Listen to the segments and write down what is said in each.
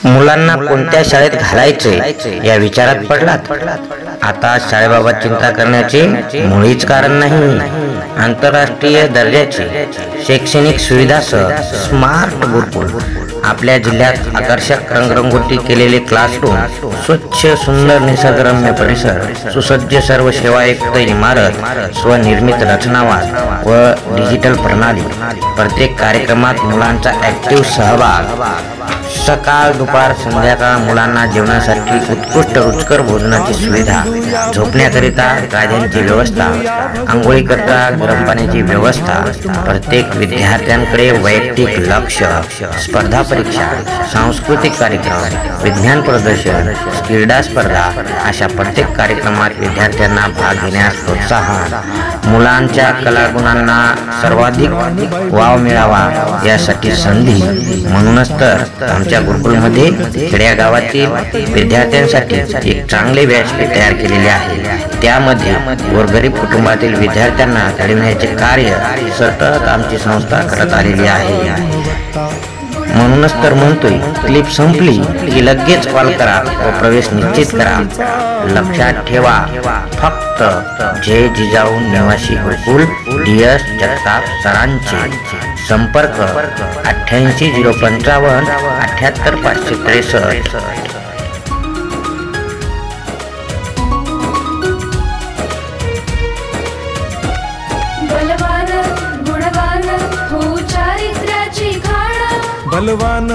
मुलांना कोणत्या शाळेत घालायचे या विचारात पडलात। आता शाळेबाबत चिंता करण्याचे मुळीच कारण नाही। आंतरराष्ट्रीय दर्जाची शैक्षणिक सुविधासह स्मार्ट गुरुकुल, आपल्या जिल्ह्यात आकर्षक रंगरंगोटी केलेले क्लासरूम, स्वच्छ सुंदर निसर्गरम्य परिसर, सुसज्ज सर्व सेवायुक्त इमारत, स्वनिर्मित रचनावाद व डिजिटल प्रणाली, प्रत्येक कार्यक्रमात मुलांचा ऍक्टिव्ह सहभाग, सकाळ दुपार संध्याकाळ मुलांना जेवणासाठी उत्कृष्ट रुचकर भोजनाची सुविधा, झोपण्याकरिता गाद्यांची व्यवस्था, आंघोळीकरिता गरम पाण्याची व्यवस्था, प्रत्येक विद्यार्थ्यांकडे वैयक्तिक लक्ष, स्पर्धा परीक्षा, सांस्कृतिक कार्यक्रम, विज्ञान प्रदर्शन, क्रीडा स्पर्धा अशा प्रत्येक कार्यक्रमात विद्यार्थ्यांना भाग घेण्यास प्रोत्साहन, मुलांच्या कलागुणांना सर्वाधिक वाव मिळावा यासाठी संधी। म्हणूनच तर आमच्या गुरुकुलमध्ये खेड्यागावातील विद्यार्थ्यांसाठी एक चांगले व्यासपीठ तयार केलेले आहे। त्यामध्ये गोरगरीब कुटुंबातील विद्यार्थ्यांना घडविण्याचे कार्य सतत आमची संस्था करत आलेली आहे। म्हणूनच तर म्हणतोय, क्लिप संपली की लगेच कॉल करा व प्रवेश निश्चित करा। लक्षात ठेवा, फक्त जय जिजाऊ निवासी गुरुकुल, DS जगताप सरांचे। संपर्क 88 055 78 563। बलवान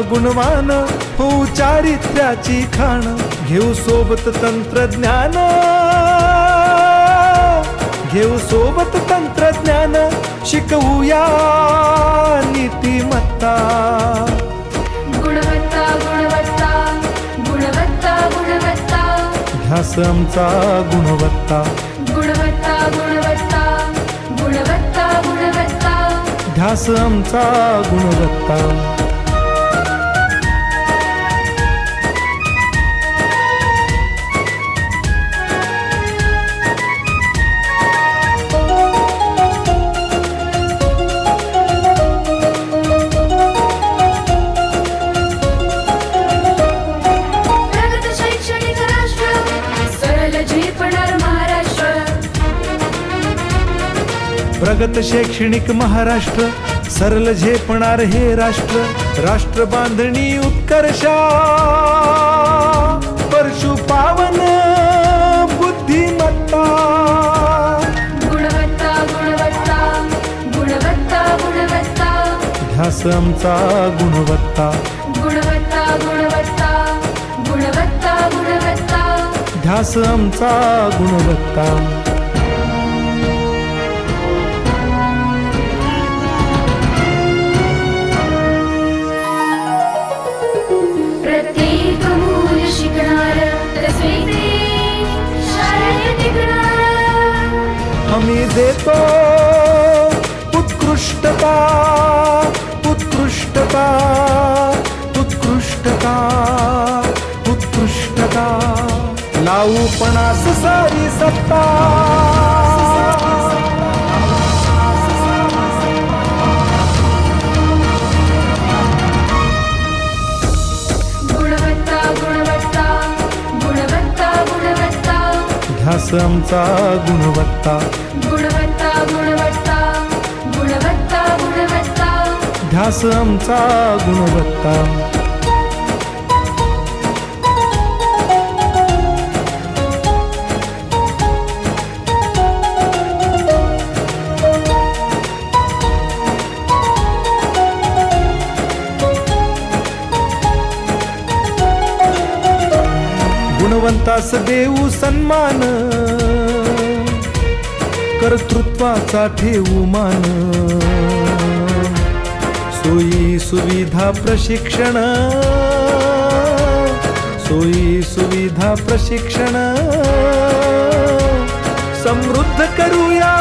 गुणवान हो चारित्र्याची खाण, घेऊ सोबत तंत्रज्ञान, घेऊ सोबत तंत्रज्ञान, शिकवूया नीतिमत्ता। गुणवत्ता गुणवत्ता गुणवत्ता गुणवत्ता, ध्यास आमचा गुणवत्ता। गुणवत्ता गुणवत्ता गुणवत्ता गुणवत्ता, ध्यास आमचा गुणवत्ता। प्रगत शैक्षणिक महाराष्ट्र, सरल झेपणार हे राष्ट्र। राष्ट्र बांधणी उत्कर्षा, परशु पावन बुद्धिमत्ता। गुणवत्ता गुणवत्ता गुणवत्ता गुणवत्ता, ध्यास आमचा गुणवत्ता। गुणवत्ता गुणवत्ता गुणवत्ता गुणवत्ता, ध्यास आमचा गुणवत्ता। आम्ही देतो उत्कृष्टता, उत्कृष्टता, उत्कृष्टता, उत्कृष्टता, लावू पणास सारी सत्ता। गुणवत्ता गुणवत्ता गुणवत्ता गुणवत्ता, ध्यास आमचा गुणवत्ता। गुणवत्ता गुणवत्ता गुणवत्ता गुणवत्ता, ध्यास आमचा गुणवत्ता। गुणवंतास देऊ सन्मान, कर्तृत्वाचा ठेवू मान। सोयी सुविधा प्रशिक्षण, सोयी सुविधा प्रशिक्षण, समृद्ध करूया